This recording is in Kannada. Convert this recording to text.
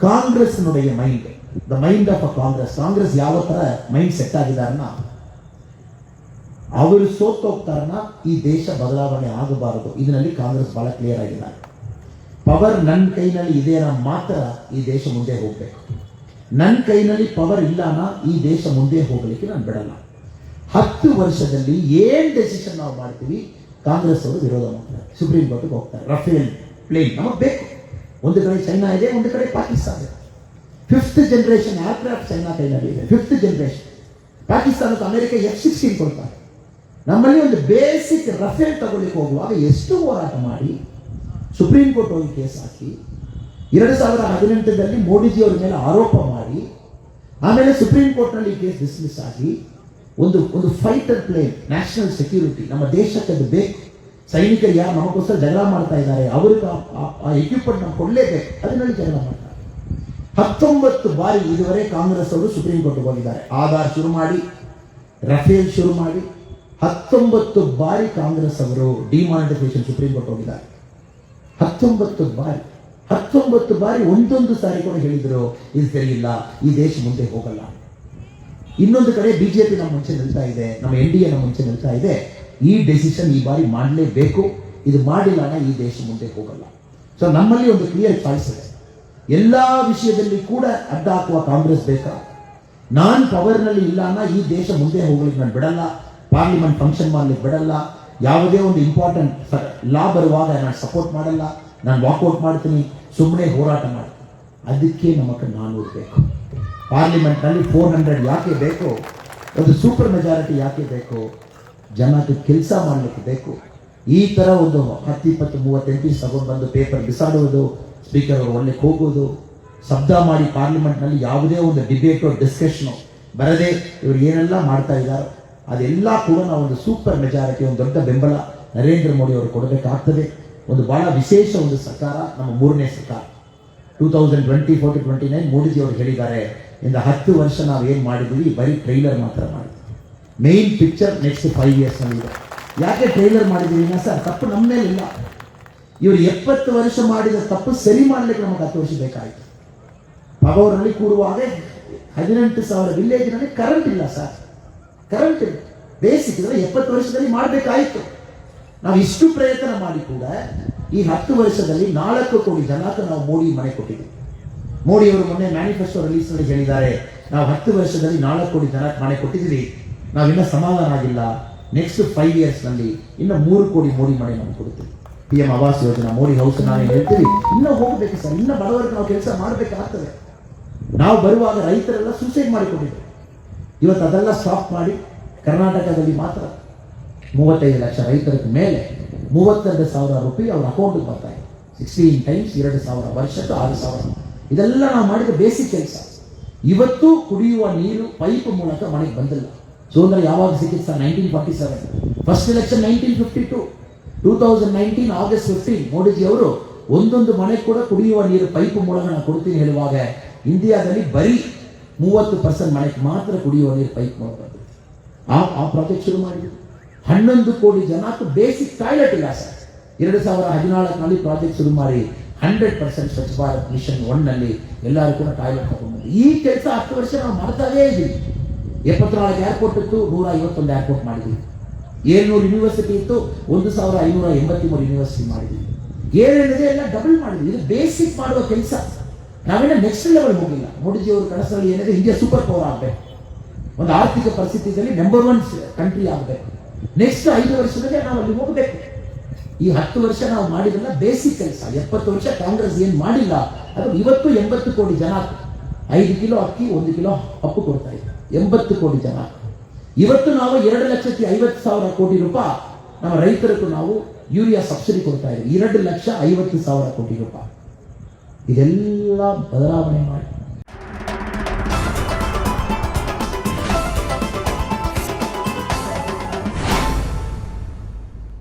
ಕಾಂಗ್ರೆಸ್ನುடைய mind, the mind of a Congress ಯಾವ ತರ ಮೈಂಡ್ ಸೆಟ್ ಆಗಿದಾರನ್ನ, ಅವರು ಸೋತೋಗ್ತಾರನ್ನ ಈ ದೇಶ ಬದಲಾವಣೆ ಆಗಬಾರದು. ಇದರಲ್ಲಿ ಕಾಂಗ್ರೆಸ್ ಬಹಳ ಕ್ಲಿಯರ್ ಆಗಿದ್ದಾರೆ. ಪವರ್ ನನ್ನ ಕೈನಲ್ಲಿ ಇದೆಯಾ ಮಾತ್ರ ಈ ದೇಶ ಮುಂದೆ ಹೋಗ್ಬೇಕು. ನನ್ನ ಕೈನಲ್ಲಿ ಪವರ್ ಇಲ್ಲನ ಈ ದೇಶ ಮುಂದೆ ಹೋಗಲಿಕ್ಕೆ ನಾನು ಬಿಡಲ್ಲ. 10 ವರ್ಷದಲ್ಲಿ ಏನ್ ಡೆಸಿಷನ್ ನಾವು ಮಾಡ್ತೀವಿ ಕಾಂಗ್ರೆಸ್ ಅವರು ವಿರೋಧ ಮಾಡ್ತಾರೆ, ಸುಪ್ರೀಂ ಕೋರ್ಟ್ಗೆ ಹೋಗ್ತಾರೆ. ರಫೇಲ್ ಪ್ಲೇನ್ ನಮಗೆ ಬೇಕು. ಒಂದು ಕಡೆ ಚೈನಾ ಇದೆ, ಒಂದು ಕಡೆ ಪಾಕಿಸ್ತಾನ ಇದೆ. 5th ಜನರೇಷನ್ ಏರ್ಕ್ರಾಫ್ಟ್ ಚೈನಾ ಕೈನಲ್ಲಿ ಇದೆ. 5th generation. ಪಾಕಿಸ್ತಾನಕ್ಕೆ ಅಮೆರಿಕ F-16 ಕೊಡ್ತಾರೆ. ನಮ್ಮಲ್ಲಿ ಒಂದು ಬೇಸಿಕ್ ರಫೇಲ್ ತಗೊಳ್ಳಿಕ್ಕೆ ಹೋಗುವಾಗ ಎಷ್ಟು ಹೋರಾಟ ಮಾಡಿ ಸುಪ್ರೀಂ ಕೋರ್ಟ್ ಹೋಗಿ ಕೇಸ್ ಹಾಕಿ 2018ರಲ್ಲಿ ಮೋದಿಜಿ ಅವರ ಮೇಲೆ ಆರೋಪ ಮಾಡಿ ಆಮೇಲೆ ಸುಪ್ರೀಂ ಕೋರ್ಟ್ ನಲ್ಲಿ ಕೇಸ್ ಡಿಸ್ಮಿಸ್ ಆಗಿ ಒಂದು ಫೈಟರ್ ಪ್ಲೇನ್, ನ್ಯಾಷನಲ್ ಸೆಕ್ಯೂರಿಟಿ, ನಮ್ಮ ದೇಶಕ್ಕೆ ಅದು ಬೇಕು. ಸೈನಿಕರು ಯಾರು ನಮಗೋಸ್ಕರ ಜಗಳ ಮಾಡ್ತಾ ಇದ್ದಾರೆ ಅವ್ರಿಗೆ ಆ ಎಕ್ವಿಪ್ಮೆಂಟ್ ನಾವು ಕೊಡಲೇಬೇಕು. ಅದರಲ್ಲಿ ಜಗಳ ಮಾಡ್ತಾರೆ. 19 ಬಾರಿ ಇದುವರೆ ಕಾಂಗ್ರೆಸ್ ಅವರು ಸುಪ್ರೀಂ ಕೋರ್ಟ್ಗೆ ಹೋಗಿದ್ದಾರೆ. ಆಧಾರ್ ಶುರು ಮಾಡಿ, ರಫೇಲ್ ಶುರು ಮಾಡಿ 19 ಬಾರಿ ಕಾಂಗ್ರೆಸ್ ಅವರು ಡಿಮಾನಿಟೈಸೇಷನ್ ಸುಪ್ರೀಂ ಕೋರ್ಟ್ ಹೋಗಿದ್ದಾರೆ. 19 ಬಾರಿ ಒಂದೊಂದು ಸಾರಿ ಕೂಡ ಹೇಳಿದ್ರು ಇದು ಸರಿ ಇಲ್ಲ, ಈ ದೇಶ ಮುಂದೆ ಹೋಗಲ್ಲ. ಇನ್ನೊಂದು ಕಡೆ ಬಿಜೆಪಿ ನಮ್ಮ ಮುಂಚೆ ನಿಲ್ತಾ ಇದೆ, ನಮ್ಮ NDA ನಮ್ಮ ಮುಂಚೆ ನಿಲ್ತಾ ಇದೆ. ಈ ಡೆಸಿಷನ್ ಈ ಬಾರಿ ಮಾಡಲೇಬೇಕು, ಇದು ಮಾಡಿಲ್ಲ ಈ ದೇಶ ಮುಂದೆ ಹೋಗಲ್ಲ. ಸೊ ನಮ್ಮಲ್ಲಿ ಒಂದು ಕ್ಲಿಯರ್ ಚಾಯ್ಸ್ ಇದೆ. ಎಲ್ಲಾ ವಿಷಯದಲ್ಲಿ ಕೂಡ ಅಡ್ಡ ಹಾಕುವ ಕಾಂಗ್ರೆಸ್ ಬೇಕಾ? ನಾನ್ ಪವರ್ನಲ್ಲಿ ಇಲ್ಲ ಈ ದೇಶ ಮುಂದೆ ಹೋಗ್ಲಿಕ್ಕೆ ನಾನು ಬಿಡಲ್ಲ. ಪಾರ್ಲಿಮೆಂಟ್ ಫಂಕ್ಷನ್ ಮಾಡ್ಲಿಕ್ಕೆ ಬಿಡಲ್ಲ. ಯಾವುದೇ ಒಂದು ಇಂಪಾರ್ಟೆಂಟ್ ಲಾ ಬರುವಾಗ ನಾನು ಸಪೋರ್ಟ್ ಮಾಡಲ್ಲ. ನಾನು ವಾಕೌಟ್ ಮಾಡ್ತೀನಿ, ಸುಮ್ಮನೆ ಹೋರಾಟ ಮಾಡ್ತೀನಿ. ಅದಕ್ಕೆ ನಮಗೆ 400 ಬೇಕು. ಪಾರ್ಲಿಮೆಂಟ್ನಲ್ಲಿ 400 ಯಾಕೆ ಬೇಕು? ಒಂದು ಸೂಪರ್ ಮೆಜಾರಿಟಿ ಯಾಕೆ ಬೇಕು? ಜನಕ್ಕೆ ಕೆಲಸ ಮಾಡಲಿಕ್ಕೆ ಬೇಕು. ಈ ತರ ಒಂದು 10, 20, 30 MPs ತಗೊಂಡು ಬಂದು ಪೇಪರ್ ಬಿಸಾಡುವುದು, ಸ್ಪೀಕರ್ ಅವರು ಒಳ್ಳೆ ಹೋಗುವುದು, ಶಬ್ದ ಮಾಡಿ ಪಾರ್ಲಿಮೆಂಟ್ನಲ್ಲಿ ಯಾವುದೇ ಒಂದು ಡಿಬೇಟು ಡಿಸ್ಕಷನು ಬರದೆ ಇವರು ಏನೆಲ್ಲ ಮಾಡ್ತಾ ಇದ್ದಾರೆ ಅದೆಲ್ಲ ಕೂಡ ನಾವು ಒಂದು ಸೂಪರ್ ಮೆಜಾರಿಟಿ, ಒಂದು ದೊಡ್ಡ ಬೆಂಬಲ ನರೇಂದ್ರ ಮೋದಿ ಅವರು ಕೊಡಬೇಕಾಗ್ತದೆ. ಒಂದು ಬಹಳ ವಿಶೇಷ ಒಂದು ಸರ್ಕಾರ, ನಮ್ಮ 3ನೇ ಸರ್ಕಾರ. 2024 to 29 ಮೋದಿಜಿ ಅವರು ಹೇಳಿದ್ದಾರೆ, ಇಂದ 10 ವರ್ಷ ನಾವು ಏನ್ ಮಾಡಿದ್ವಿ ಬರೀ ಟ್ರೈಲರ್ ಮಾತ್ರ ಮಾಡಿದ್ವಿ. ಮೇನ್ ಪಿಕ್ಚರ್ ನೆಕ್ಸ್ಟ್ 5 years ನಲ್ಲಿ. ಯಾಕೆ ಟ್ರೈಲರ್ ಮಾಡಿದೀವಿ ಸರ್? ತಪ್ಪು ನಮ್ಮ ಮೇಲೆ ಇಲ್ಲ. ಇವರು 70 ವರ್ಷ ಮಾಡಿದ ತಪ್ಪು ಸರಿ ಮಾಡ್ಲಿಕ್ಕೆ ನಮಗೆ 10 ವರ್ಷ ಬೇಕಾಯಿತು. ಪಗೌರಲ್ಲಿ ಕೂಡುವಾಗ 18,000 ವಿಲೇಜ್ನಲ್ಲಿ ಕರೆಂಟ್ ಇಲ್ಲ ಸರ್. ಕರೆಂಟ್ ಇಲ್ಲ, ಬೇಸಿಕ್ ಇದ್ರೆ 70 ವರ್ಷದಲ್ಲಿ ಮಾಡಬೇಕಾಯಿತು. ನಾವು ಇಷ್ಟು ಪ್ರಯತ್ನ ಮಾಡಿ ಕೂಡ ಈ 10 ವರ್ಷದಲ್ಲಿ 4 ಕೋಟಿ ಜನಕ್ಕೆ ನಾವು ಮೋದಿ ಮನೆ ಕೊಟ್ಟಿದ್ದೀವಿ. ಮೋದಿ ಅವರು ಮೊನ್ನೆ ಮ್ಯಾನಿಫೆಸ್ಟೋ ರಿಲೀಸ್ ಮಾಡಿ ಹೇಳಿದ್ದಾರೆ, ನಾವು 10 ವರ್ಷದಲ್ಲಿ 4 ಕೋಟಿ ಜನಕ್ಕೆ ಮನೆ ಕೊಟ್ಟಿದ್ದೀವಿ, ನಾವಿನ್ನ ಸಮಾಧಾನ ಆಗಿಲ್ಲ, ನೆಕ್ಸ್ಟ್ 5 years ನಲ್ಲಿ ಇನ್ನು 3 ಕೋಟಿ ಮೋದಿ ಮನೆ ನಮ್ಗೆ ಕೊಡ್ತೀವಿ. PM ಆವಾಸ್ ಯೋಜನಾ, ಮೋದಿ ಹೌಸ್ ನಾವೇ ಹೇಳ್ತೀವಿ. ಇನ್ನೂ ಹೋಗ್ಬೇಕು ಸರ್, ಇನ್ನು ಬಡವರಿಗೆ ನಾವು ಕೆಲಸ ಮಾಡಬೇಕಾಗ್ತದೆ. ನಾವು ಬರುವಾಗ ರೈತರೆಲ್ಲ ಸೂಸೈಡ್ ಮಾಡಿಕೊಂಡಿದ್ರು. ಇವತ್ತು ಅದೆಲ್ಲ ಸ್ಟಾಪ್ ಮಾಡಿ ಕರ್ನಾಟಕದಲ್ಲಿ ಮಾತ್ರ 35 ಲಕ್ಷ ರೈತರ ಮೇಲೆ 32,000 ರೂಪಾಯಿ ಅವ್ರ ಅಕೌಂಟ್ಗೆ ಬರ್ತಾ ಇದೆ. 16 times 2,000 ವರ್ಷಕ್ಕೆ 6,000. ಇದೆಲ್ಲ ನಾವು ಮಾಡಿದ ಬೇಸಿಕ್ ಕೆಲಸ. ಇವತ್ತು ಕುಡಿಯುವ ನೀರು ಪೈಪ್ ಮೂಲಕ ಮನೆಗೆ ಬಂದಿಲ್ಲ. ಸ್ವಾತಂತ್ರ್ಯ ಯಾವಾಗ ಸಿಕ್ಕಿತ್ತು sir? 1947. First election 1952. 2019 August 15 Modiji ಅವರು ಒಂದೊಂದು ಮನೆ ಕೂಡ ಕುಡಿಯುವ ನೀರು ಪೈಪ್ ಮೂಲಕ ನಾನು ಕೊಡ್ತೀನಿ ಹೇಳುವಾಗ ಇಂಡಿಯಾದಲ್ಲಿ ಬರೀ 30% ಮನೆಗೆ ಮಾತ್ರ ಕುಡಿಯುವ ನೀರು ಪೈಪ್ ಮೂಲಕ ಬಂದಿದೆ. ಆ ಪ್ರಾಜೆಕ್ಟ್ ಶುರು ಮಾಡಿದ್ರು. 11 ಕೋಟಿ ಜನಕ್ಕೆ ಬೇಸಿಕ್ ಟಾಯ್ಲೆಟ್ ಇಲ್ಲ ಸರ್. 2014ನಲ್ಲಿ ಪ್ರಾಜೆಕ್ಟ್ ಶುರು ಮಾಡಿ 100% ಸ್ವಚ್ಛ ಭಾರತ್ ಮಿಷನ್ 1 ನಲ್ಲಿ ಎಲ್ಲರೂ ಕೂಡ ಟಾಯ್ಲೆಟ್ ತಗೊಂಡು ಈ ಕೆಲಸ 10 ವರ್ಷ ನಾವು ಮಾಡ್ತಾನೇ ಇದ್ದೀವಿ. 74 ಏರ್ಪೋರ್ಟ್ ಇತ್ತು, 151 ಏರ್ಪೋರ್ಟ್ ಮಾಡಿದ್ವಿ. 700 ಯೂನಿವರ್ಸಿಟಿ ಇತ್ತು, 1,583 ಯೂನಿವರ್ಸಿಟಿ ಮಾಡಿದ್ವಿ. ಏನೇನಿದೆ ಎಲ್ಲ ಡಬಲ್ ಮಾಡಿದ್ವಿ. ಇದು ಬೇಸಿಕ್ ಮಾಡುವ ಕೆಲಸ. ನಾವೇನ ನೆಕ್ಸ್ಟ್ ಲೆವೆಲ್ ಹೋಗಿಲ್ಲ. ಮೋದಿಜಿ ಅವರು ಕನಸಲ್ಲಿ ಏನಿದೆ, ಇಂಡಿಯಾ ಸೂಪರ್ ಪವರ್ ಆಗಬೇಕು, ಒಂದು ಆರ್ಥಿಕ ಪರಿಸ್ಥಿತಿಯಲ್ಲಿ ನಂಬರ್ 1 ಕಂಟ್ರಿ ಆಗಬೇಕು. ನೆಕ್ಸ್ಟ್ 5 ವರ್ಷದಲ್ಲಿ ನಾವು ಅಲ್ಲಿ ಹೋಗಬೇಕು. ಈ 10 ವರ್ಷ ನಾವು ಮಾಡಿದ್ರಲ್ಲ ಬೇಸಿಕ್ ಕೆಲಸ. 70 ವರ್ಷ ಕಾಂಗ್ರೆಸ್ ಏನ್ ಮಾಡಿಲ್ಲ ಅದು ಇವತ್ತು 80 ಕೋಟಿ ಜನ 5 ಕಿಲೋ ಅಕ್ಕಿ 1 ಕಿಲೋ ಹಪ್ಪು ಕೊಡ್ತಾ ಇದೆ. 80 ಕೋಟಿ ಜನ. ಇವತ್ತು ನಾವು 2,50,000 ಕೋಟಿ ರೂಪಾಯಿ ನಮ್ಮ ರೈತರಿಗೂ ನಾವು ಯೂರಿಯಾ ಸಬ್ಸಿಡಿ ಕೊಡ್ತಾ ಇದ್ದೀವಿ. 2,50,000 ಕೋಟಿ ರೂಪಾಯಿ. ಇದೆಲ್ಲ ಬದಲಾವಣೆ ಮಾಡಿ